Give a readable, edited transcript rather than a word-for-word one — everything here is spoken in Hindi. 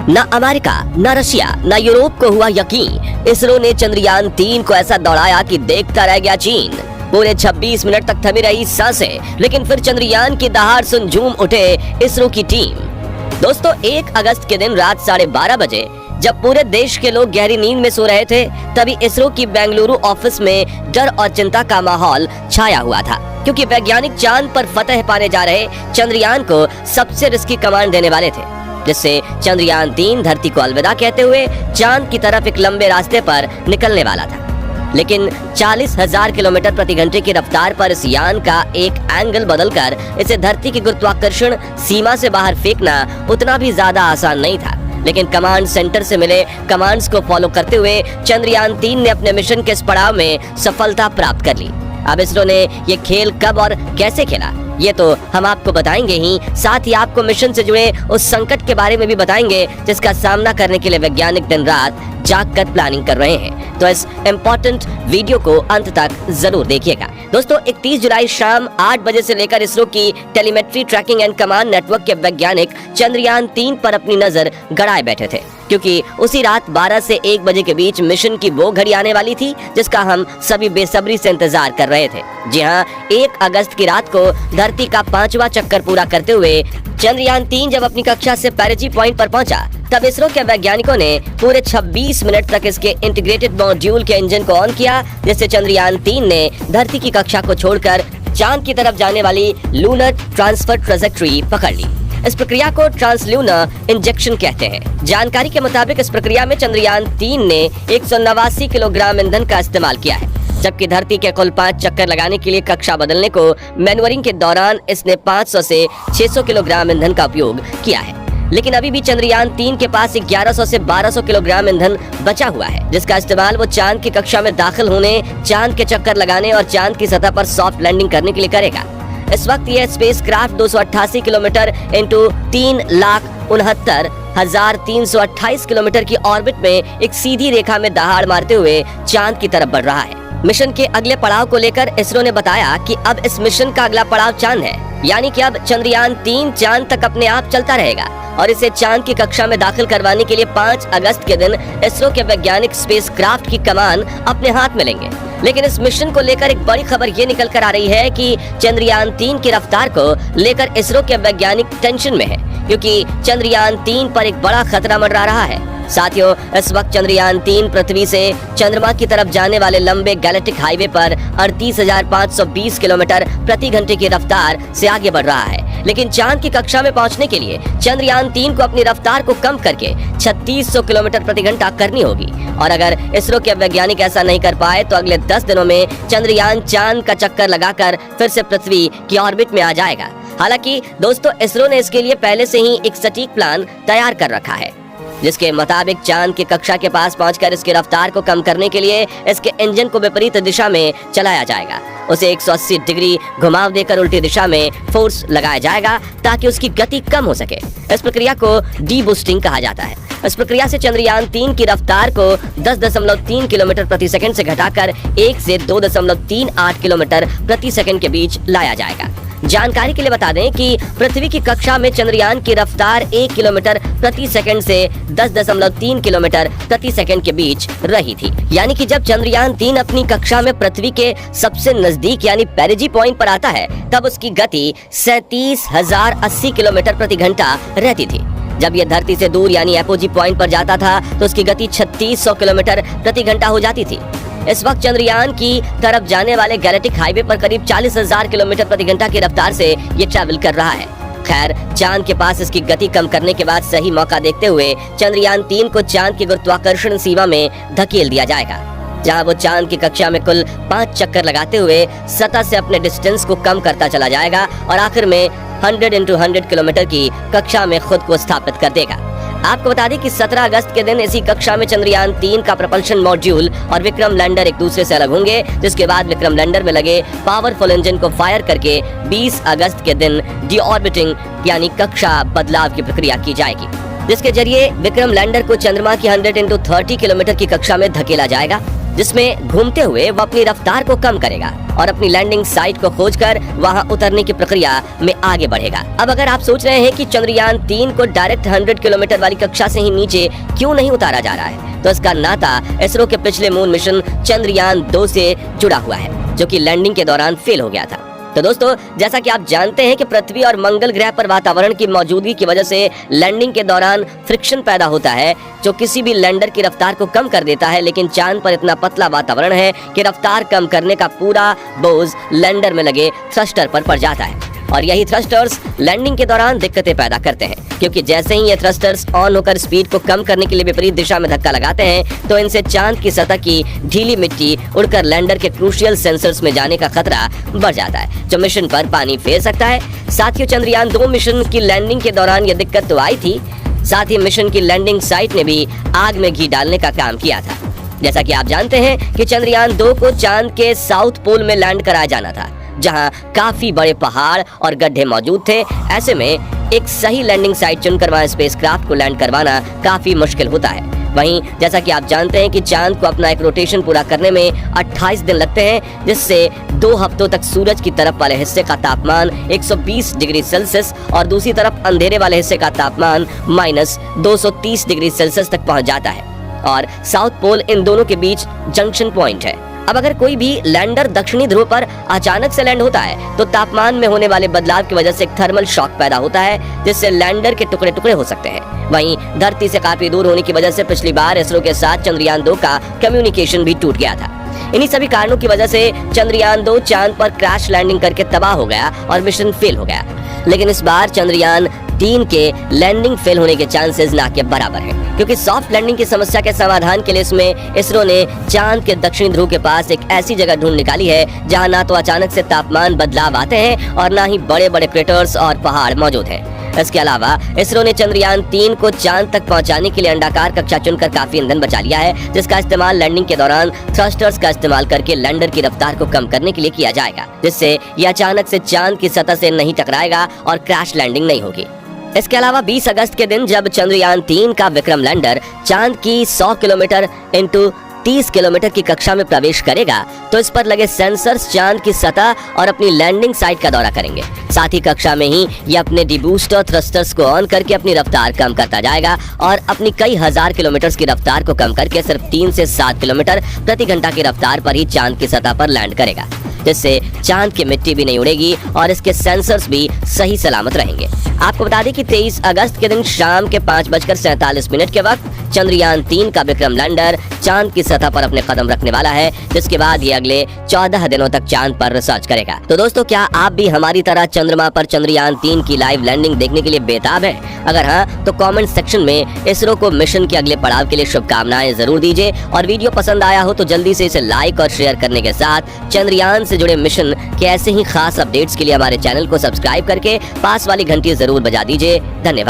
न अमेरिका, न रशिया, न यूरोप को हुआ यकीन। इसरो ने चंद्रयान 3 को ऐसा दौड़ाया कि देखता रह गया चीन। पूरे 26 मिनट तक थमी रही सांसें, लेकिन फिर चंद्रयान की दहाड़ सुन झूम उठे इसरो की टीम। दोस्तों, 1 अगस्त के दिन रात 12:30 बजे जब पूरे देश के लोग गहरी नींद में सो रहे थे, तभी इसरो की बेंगलुरु ऑफिस में डर और चिंता का माहौल छाया हुआ था, क्योंकि वैज्ञानिक चांद पर फतह पाने जा रहे चंद्रयान को सबसे रिस्की कमांड देने वाले थे, जिससे चंद्रयान 3 धरती को अलविदा कहते हुए चांद की तरफ एक लंबे रास्ते पर निकलने वाला था। लेकिन 40,000 किलोमीटर प्रति घंटे की रफ्तार पर इस यान का एक एंगल बदलकर इसे धरती की गुरुत्वाकर्षण सीमा से बाहर फेंकना उतना भी ज्यादा आसान नहीं था। लेकिन कमांड सेंटर से मिले कमांड्स को फॉलो करते हुए चंद्रयान 3 ने अपने मिशन के इस पड़ाव में सफलता प्राप्त कर ली। अब इसरो ने ये खेल कब और कैसे खेला, ये तो हम आपको बताएंगे ही, साथ ही आपको मिशन से जुड़े उस संकट के बारे में भी बताएंगे जिसका सामना करने के लिए वैज्ञानिक दिन रात जागकर प्लानिंग कर रहे हैं। तो इस इम्पोर्टेंट वीडियो को अंत तक जरूर देखिएगा। दोस्तों, 31 जुलाई शाम 8 बजे से लेकर इसरो की telemetry tracking and command network के वैज्ञानिक चंद्रयान 3 पर अपनी नजर गड़ाए बैठे थे, क्योंकि उसी रात 12 से 1 बजे के बीच मिशन की वो घड़ी आने वाली थी जिसका हम सभी बेसब्री से इंतजार कर रहे थे। जी हाँ, 1 अगस्त की रात को धरती का 5वां चक्कर पूरा करते हुए चंद्रयान 3 जब अपनी कक्षा से पैरेजी पॉइंट पर पहुंचा, तब इसरो के वैज्ञानिकों ने पूरे 26 मिनट तक इसके इंटीग्रेटेड मॉड्यूल के इंजन को ऑन किया, जिससे चंद्रयान 3 ने धरती की कक्षा को छोड़कर चांद की तरफ जाने वाली लूनर ट्रांसफर ट्रेजेक्टरी पकड़ ली। इस प्रक्रिया को ट्रांसल्यूनर इंजेक्शन कहते हैं। जानकारी के मुताबिक इस प्रक्रिया में चंद्रयान 3 ने 189 किलोग्राम ईंधन का इस्तेमाल किया है, जबकि धरती के कुल 5 चक्कर लगाने के लिए कक्षा बदलने को मैन्यूवरिंग के दौरान इसने 500 से 600 किलोग्राम ईंधन का उपयोग किया है। लेकिन अभी भी चंद्रयान 3 के पास 1100 से 1200 किलोग्राम ईंधन बचा हुआ है, जिसका इस्तेमाल वो चांद की कक्षा में दाखिल होने, चांद के चक्कर लगाने और चांद की सतह पर सॉफ्ट लैंडिंग करने के लिए करेगा। इस वक्त यह स्पेसक्राफ्ट 288 किलोमीटर इंटू 3,69,328 किलोमीटर की ऑर्बिट में एक सीधी रेखा में दहाड़ मारते हुए चांद की तरफ बढ़ रहा है। मिशन के अगले पड़ाव को लेकर इसरो ने बताया कि अब इस मिशन का अगला पड़ाव चांद है, यानी कि अब चंद्रयान 3 चांद तक अपने आप चलता रहेगा और इसे चांद की कक्षा में दाखिल करवाने के लिए 5 अगस्त के दिन इसरो के वैज्ञानिक स्पेसक्राफ्ट की कमान अपने हाथ में लेंगे। लेकिन इस मिशन को लेकर एक बड़ी खबर ये निकल कर आ रही है कि चंद्रयान 3 की रफ्तार को लेकर इसरो के वैज्ञानिक टेंशन में है, क्योंकि चंद्रयान 3 पर एक बड़ा खतरा मंडरा रहा है। साथियों, इस वक्त चंद्रयान 3 पृथ्वी से चंद्रमा की तरफ जाने वाले लंबे गैलेक्टिक हाईवे पर 38,520 किलोमीटर प्रति घंटे की रफ्तार से आगे बढ़ रहा है। लेकिन चांद की कक्षा में पहुंचने के लिए चंद्रयान 3 को अपनी रफ्तार को कम करके 3600 किलोमीटर प्रति घंटा करनी होगी। और अगर इसरो के वैज्ञानिक ऐसा नहीं कर पाए तो अगले 10 दिनों में चंद्रयान चांद का चक्कर लगाकर फिर से पृथ्वी की ऑर्बिट में आ जाएगा। हालांकि दोस्तों, इसरो ने इसके लिए पहले से ही एक सटीक प्लान तैयार कर रखा है, जिसके मुताबिक चांद की कक्षा के पास पहुंचकर इसकी रफ्तार को कम करने के लिए इसके इंजन को विपरीत दिशा में चलाया जाएगा। उसे 180 डिग्री घुमाव देकर उल्टी दिशा में फोर्स लगाया जाएगा ताकि उसकी गति कम हो सके। इस प्रक्रिया को डी बूस्टिंग कहा जाता है। इस प्रक्रिया से चंद्रयान 3 की रफ्तार को 10.3 किलोमीटर प्रति सेकंड से घटाकर 1 से 2.38 किलोमीटर प्रति सेकंड के बीच लाया जाएगा। जानकारी के लिए बता दें कि पृथ्वी की कक्षा में चंद्रयान की रफ्तार 1 किलोमीटर प्रति सेकंड से 10.3 किलोमीटर प्रति सेकंड के बीच रही थी, यानी कि जब चंद्रयान 3 अपनी कक्षा में पृथ्वी के सबसे नजदीक यानी पेरिजी पॉइंट पर आता है, तब उसकी गति 37,080 किलोमीटर प्रति घंटा रहती थी। जब यह धरती से दूर यानी एपोजी पॉइंट पर जाता था तो उसकी गति 3600 किलोमीटर प्रति घंटा हो जाती थी। इस वक्त चंद्रयान की तरफ जाने वाले गैलेक्टिक हाईवे पर करीब 40,000 किलोमीटर प्रति घंटा की रफ्तार से ये ट्रैवल कर रहा है। खैर, चांद के पास इसकी गति कम करने के बाद सही मौका देखते हुए चंद्रयान 3 को चांद की गुरुत्वाकर्षण सीमा में धकेल दिया जाएगा, जहां वो चांद की कक्षा में कुल 5 चक्कर लगाते हुए सतह से अपने डिस्टेंस को कम करता चला जाएगा और आखिर में 100 × 100 किलोमीटर की कक्षा में खुद को स्थापित कर देगा। आपको बता दें कि 17 अगस्त के दिन इसी कक्षा में चंद्रयान 3 का प्रपल्शन मॉड्यूल और विक्रम लैंडर एक दूसरे से अलग होंगे, जिसके बाद विक्रम लैंडर में लगे पावरफुल इंजन को फायर करके 20 अगस्त के दिन डीऑर्बिटिंग यानी कक्षा बदलाव की प्रक्रिया की जाएगी, जिसके जरिए विक्रम लैंडर को चंद्रमा की 100 × 30 किलोमीटर की कक्षा में धकेला जाएगा। जिसमें घूमते हुए वो अपनी रफ्तार को कम करेगा और अपनी लैंडिंग साइट को खोजकर वहां उतरने की प्रक्रिया में आगे बढ़ेगा। अब अगर आप सोच रहे हैं कि चंद्रयान 3 को डायरेक्ट 100 किलोमीटर वाली कक्षा से ही नीचे क्यों नहीं उतारा जा रहा है, तो इसका नाता इसरो के पिछले मून मिशन चंद्रयान 2 से जुड़ा हुआ है, जो कि लैंडिंग के दौरान फेल हो गया था। तो दोस्तों, जैसा कि आप जानते हैं कि पृथ्वी और मंगल ग्रह पर वातावरण की मौजूदगी की वजह से लैंडिंग के दौरान फ्रिक्शन पैदा होता है, जो किसी भी लैंडर की रफ्तार को कम कर देता है। लेकिन चांद पर इतना पतला वातावरण है कि रफ्तार कम करने का पूरा बोझ लैंडर में लगे थ्रस्टर पर पड़ जाता है, और यही थ्रस्टर्स लैंडिंग के दौरान दिक्कतें पैदा करते हैं, क्योंकि जैसे ही ये थ्रस्टर्स ऑन होकर स्पीड को कम करने के लिए विपरीत दिशा में धक्का लगाते हैं, तो इनसे चांद की सतह की ढीली मिट्टी उड़कर लैंडर के क्रूशियल सेंसर्स में जाने का खतरा बढ़ जाता है, जो मिशन पर पानी फेर सकता है। साथियों, चंद्रयान 2 मिशन की लैंडिंग के दौरान यह दिक्कत तो आई थी, साथ ही मिशन की लैंडिंग साइट ने भी आग में घी डालने का काम किया था। जैसा कि आप जानते हैं कि चंद्रयान 2 को चांद के साउथ पोल में लैंड कराया जाना था, जहां काफी बड़े पहाड़ और गड्ढे मौजूद थे। ऐसे में एक सही लैंडिंग साइट चुनकर वहां स्पेसक्राफ्ट को लैंड करवाना काफी मुश्किल होता है। वहीं जैसा कि आप जानते हैं कि चांद को अपना एक रोटेशन पूरा करने में 28 दिन लगते हैं, जिससे 2 हफ्तों तक सूरज की तरफ वाले हिस्से का तापमान 120 डिग्री सेल्सियस और दूसरी तरफ अंधेरे वाले हिस्से का तापमान -230 डिग्री सेल्सियस तक पहुंच जाता है, और साउथ पोल इन दोनों के बीच जंक्शन पॉइंट है। अब अगर कोई भी लैंडर दक्षिणी ध्रुव पर अचानक से लैंड होता है, तो तापमान में होने वाले बदलाव की वजह से एक थर्मल शॉक पैदा होता है, जिससे लैंडर के टुकड़े टुकड़े हो सकते हैं। वहीं धरती से काफी दूर होने की वजह से पिछली बार इसरो के साथ चंद्रयान 2 का कम्युनिकेशन भी टूट गया था। इन्हीं सभी कारणों की वजह से चंद्रयान 2 चांद पर क्रैश लैंडिंग करके तबाह हो गया और मिशन फेल हो गया। लेकिन इस बार चंद्रयान 3 के लैंडिंग फेल होने के चांसेस ना के बराबर हैं, क्योंकि सॉफ्ट लैंडिंग की समस्या के समाधान के लिए इसमें इसरो ने चांद के दक्षिणी ध्रुव के पास एक ऐसी जगह ढूंढ निकाली है जहां ना तो अचानक से तापमान बदलाव आते हैं और ना ही बड़े बड़े क्रेटर्स और पहाड़ मौजूद हैं। इसके अलावा इसरो ने चंद्रयान 3 को चांद तक पहुंचाने के लिए अंडाकार कक्षा चुनकर काफी ईंधन बचा लिया है, जिसका इस्तेमाल लैंडिंग के दौरान थ्रस्टर्स का इस्तेमाल करके लैंडर की रफ्तार को कम करने के लिए किया जाएगा, जिससे यह अचानक से चांद की सतह से नहीं टकराएगा और क्रैश लैंडिंग नहीं होगी। इसके अलावा 20 अगस्त के दिन जब चंद्रयान 3 का विक्रम लैंडर चांद की 100 किलोमीटर इंटू 30 किलोमीटर की कक्षा में प्रवेश करेगा, तो इस पर लगे सेंसर्स चांद की सतह और अपनी लैंडिंग साइट का दौरा करेंगे। साथ ही कक्षा में ही ये अपने डिबूस्टर थ्रस्टर्स को ऑन करके अपनी रफ्तार कम करता जाएगा और अपनी कई हजार किलोमीटर की रफ्तार को कम करके सिर्फ 3 से 7 किलोमीटर प्रति घंटा की रफ्तार पर ही चांद की सतह पर लैंड करेगा, जिससे चांद की मिट्टी भी नहीं उड़ेगी और इसके सेंसर्स भी सही सलामत रहेंगे। आपको बता दें कि 23 अगस्त के दिन शाम के 5:47 के वक्त चंद्रयान 3 का विक्रम लैंडर चांद की सतह पर अपने कदम रखने वाला है, जिसके बाद ये अगले 14 दिनों तक चांद पर रिसर्च करेगा। तो दोस्तों, क्या आप भी हमारी तरह चंद्रमा पर चंद्रयान 3 की लाइव लैंडिंग देखने के लिए बेताब हैं? अगर हाँ, तो कमेंट सेक्शन में इसरो को मिशन के अगले पड़ाव के लिए शुभकामनाएं जरूर दीजिए, और वीडियो पसंद आया हो तो जल्दी से इसे लाइक और शेयर करने के साथ चंद्रयान से जुड़े मिशन के ऐसे ही खास अपडेट्स के लिए हमारे चैनल को सब्सक्राइब करके पास वाली घंटी जरूर बजा दीजिए। धन्यवाद।